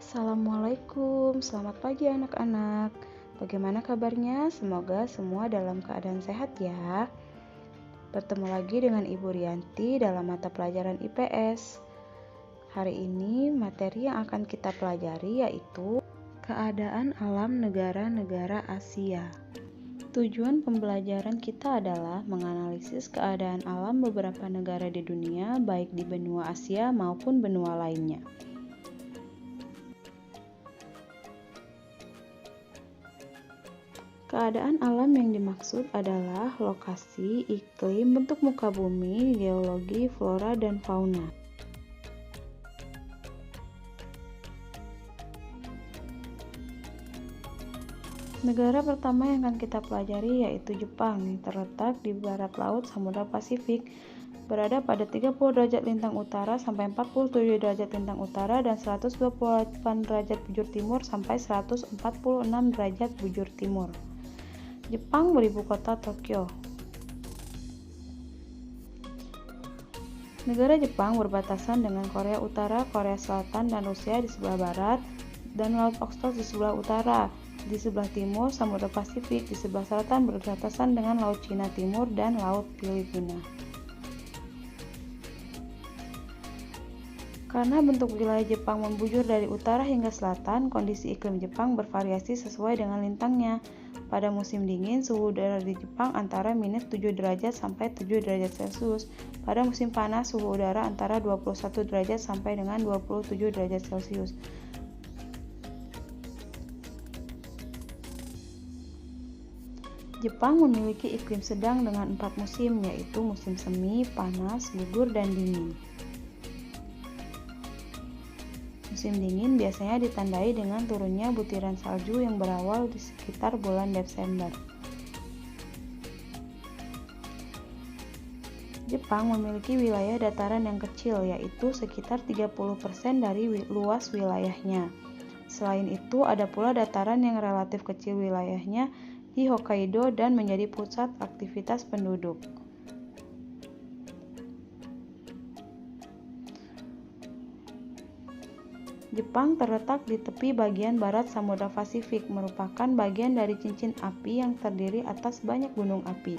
Assalamualaikum, selamat pagi anak-anak. Bagaimana kabarnya? Semoga semua dalam keadaan sehat ya. Bertemu lagi dengan Ibu Rianti dalam mata pelajaran IPS. Hari ini materi yang akan kita pelajari yaitu keadaan alam negara-negara Asia. Tujuan pembelajaran kita adalah menganalisis keadaan alam beberapa negara di dunia, baik di benua Asia maupun benua lainnya. Keadaan alam yang dimaksud adalah lokasi, iklim, bentuk muka bumi, geologi, flora, dan fauna. Negara pertama yang akan kita pelajari yaitu Jepang, yang terletak di barat laut Samudra Pasifik, berada pada 30 derajat lintang utara sampai 47 derajat lintang utara dan 128 derajat bujur timur sampai 146 derajat bujur timur. Jepang beribu kota Tokyo. Negara Jepang berbatasan dengan Korea Utara, Korea Selatan, dan Rusia di sebelah barat, dan Laut Okhotsk di sebelah utara. Di sebelah timur, Samudra Pasifik. Di sebelah selatan berbatasan dengan Laut Cina Timur dan Laut Filipina. Karena bentuk wilayah Jepang membujur dari utara hingga selatan, kondisi iklim Jepang bervariasi sesuai dengan lintangnya. Pada musim dingin, suhu udara di Jepang antara minus 7 derajat sampai 7 derajat Celcius. Pada musim panas, suhu udara antara 21 derajat sampai dengan 27 derajat Celcius. Jepang memiliki iklim sedang dengan 4 musim, yaitu musim semi, panas, gugur, dan dingin. Musim dingin biasanya ditandai dengan turunnya butiran salju yang berawal di sekitar bulan Desember. Jepang memiliki wilayah dataran yang kecil, yaitu sekitar 30% dari luas wilayahnya. Selain itu, ada pula dataran yang relatif kecil wilayahnya di Hokkaido dan menjadi pusat aktivitas penduduk. Jepang terletak di tepi bagian barat Samudra Pasifik, merupakan bagian dari cincin api yang terdiri atas banyak gunung api.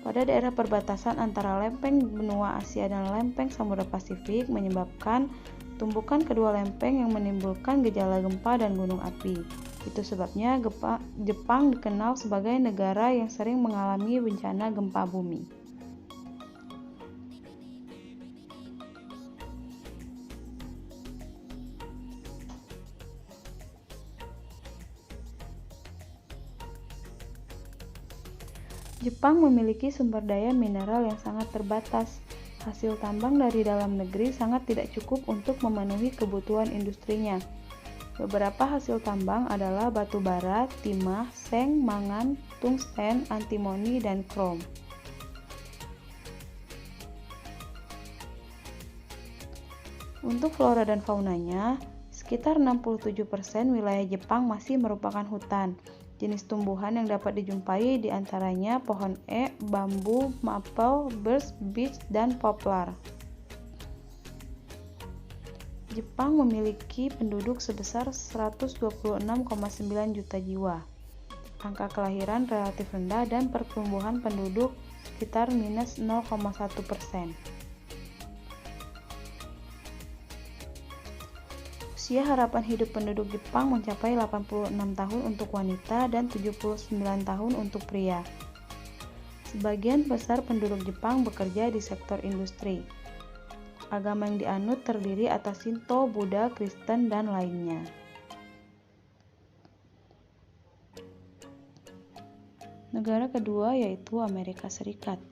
Pada daerah perbatasan antara lempeng benua Asia dan lempeng Samudra Pasifik menyebabkan tumbukan kedua lempeng yang menimbulkan gejala gempa dan gunung api. Itu sebabnya Jepang dikenal sebagai negara yang sering mengalami bencana gempa bumi. Jepang memiliki sumber daya mineral yang sangat terbatas. Hasil tambang dari dalam negeri sangat tidak cukup untuk memenuhi kebutuhan industrinya. Beberapa hasil tambang adalah batu bara, timah, seng, mangan, tungsten, antimoni, dan krom. Untuk flora dan faunanya, sekitar 67% wilayah Jepang masih merupakan hutan. Jenis tumbuhan yang dapat dijumpai di antaranya pohon ek, bambu, maple, birch, beech, dan poplar. Jepang memiliki penduduk sebesar 126,9 juta jiwa. Angka kelahiran relatif rendah dan pertumbuhan penduduk sekitar minus 0,1%. Usia harapan hidup penduduk Jepang mencapai 86 tahun untuk wanita dan 79 tahun untuk pria. Sebagian besar penduduk Jepang bekerja di sektor industri. Agama yang dianut terdiri atas Shinto, Buddha, Kristen, dan lainnya. Negara kedua yaitu Amerika Serikat.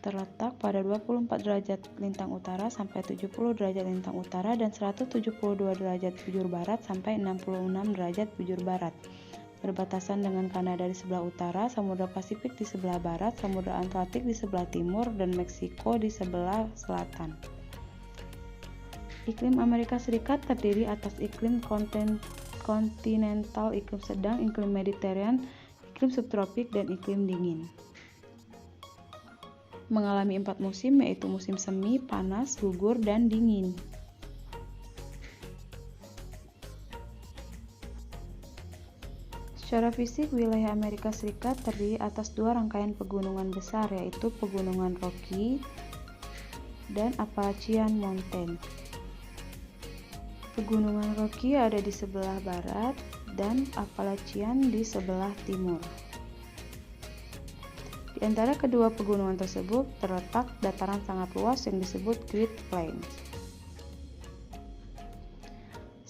Terletak pada 24 derajat lintang utara sampai 70 derajat lintang utara dan 172 derajat bujur barat sampai 66 derajat bujur barat. Berbatasan dengan Kanada di sebelah utara, Samudra Pasifik di sebelah barat, Samudra Atlantik di sebelah timur, dan Meksiko di sebelah selatan. Iklim Amerika Serikat terdiri atas iklim kontinental, iklim sedang, iklim Mediterranean, iklim subtropik, dan iklim dingin. Mengalami 4 musim, yaitu musim semi, panas, gugur, dan dingin. Secara fisik, wilayah Amerika Serikat terdiri atas dua rangkaian pegunungan besar, yaitu Pegunungan Rocky dan Appalachian Mountain. Pegunungan Rocky ada di sebelah barat dan Appalachian di sebelah timur. Di antara kedua pegunungan tersebut terletak dataran sangat luas yang disebut Great Plains.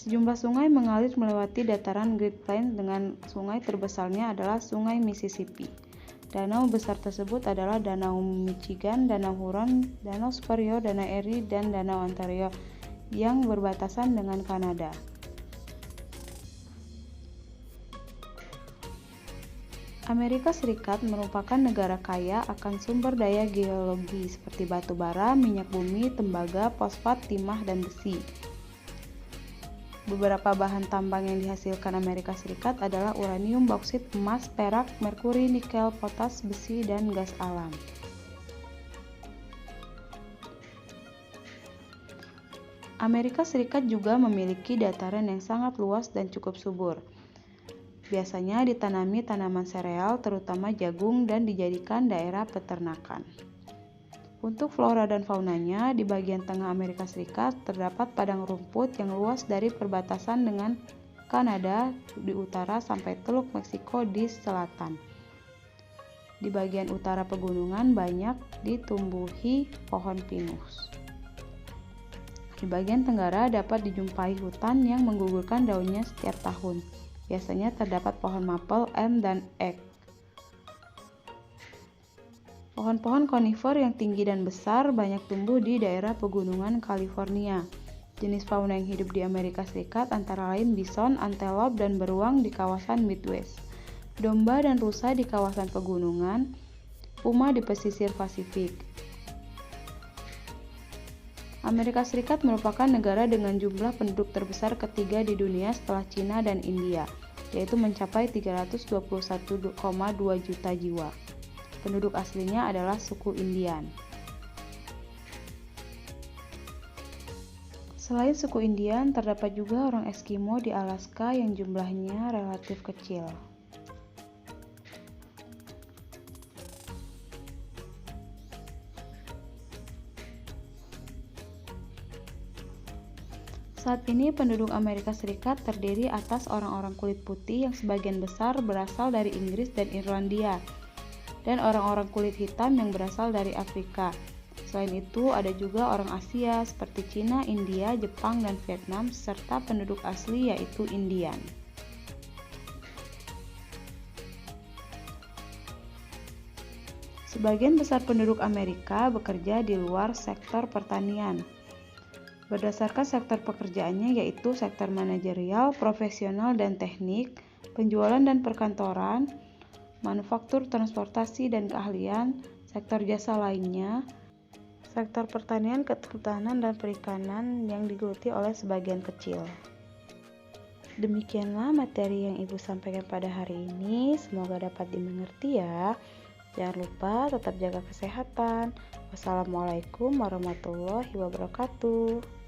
Sejumlah sungai mengalir melewati dataran Great Plains, dengan sungai terbesarnya adalah Sungai Mississippi. Danau besar tersebut adalah Danau Michigan, Danau Huron, Danau Superior, Danau Erie, dan Danau Ontario yang berbatasan dengan Kanada. Amerika Serikat merupakan negara kaya akan sumber daya geologi seperti batu bara, minyak bumi, tembaga, fosfat, timah, dan besi. Beberapa bahan tambang yang dihasilkan Amerika Serikat adalah uranium, bauksit, emas, perak, merkuri, nikel, potas, besi, dan gas alam. Amerika Serikat juga memiliki dataran yang sangat luas dan cukup subur. Biasanya ditanami tanaman sereal, terutama jagung, dan dijadikan daerah peternakan. Untuk flora dan faunanya, di bagian tengah Amerika Serikat terdapat padang rumput yang luas dari perbatasan dengan Kanada di utara sampai Teluk Meksiko di selatan. Di bagian utara pegunungan banyak ditumbuhi pohon pinus. Di bagian tenggara dapat dijumpai hutan yang menggugurkan daunnya setiap tahun. Biasanya terdapat pohon maple, elm, dan oak. Pohon-pohon konifer yang tinggi dan besar banyak tumbuh di daerah pegunungan California. Jenis fauna yang hidup di Amerika Serikat antara lain bison, antelope, dan beruang di kawasan Midwest, domba dan rusa di kawasan pegunungan, puma di pesisir Pasifik. Amerika Serikat merupakan negara dengan jumlah penduduk terbesar ketiga di dunia setelah Cina dan India, yaitu mencapai 321,2 juta jiwa. Penduduk aslinya adalah suku Indian. Selain suku Indian, terdapat juga orang Eskimo di Alaska yang jumlahnya relatif kecil. Saat ini penduduk Amerika Serikat terdiri atas orang-orang kulit putih yang sebagian besar berasal dari Inggris dan Irlandia, dan orang-orang kulit hitam yang berasal dari Afrika. Selain itu, ada juga orang Asia seperti Cina, India, Jepang, dan Vietnam, serta penduduk asli yaitu Indian. Sebagian besar penduduk Amerika bekerja di luar sektor pertanian. Berdasarkan sektor pekerjaannya yaitu sektor manajerial, profesional dan teknik, penjualan dan perkantoran, manufaktur, transportasi dan keahlian, sektor jasa lainnya, sektor pertanian, kehutanan, dan perikanan yang digeluti oleh sebagian kecil. Demikianlah materi yang Ibu sampaikan pada hari ini, semoga dapat dimengerti ya. Jangan lupa tetap jaga kesehatan. Wassalamualaikum warahmatullahi wabarakatuh.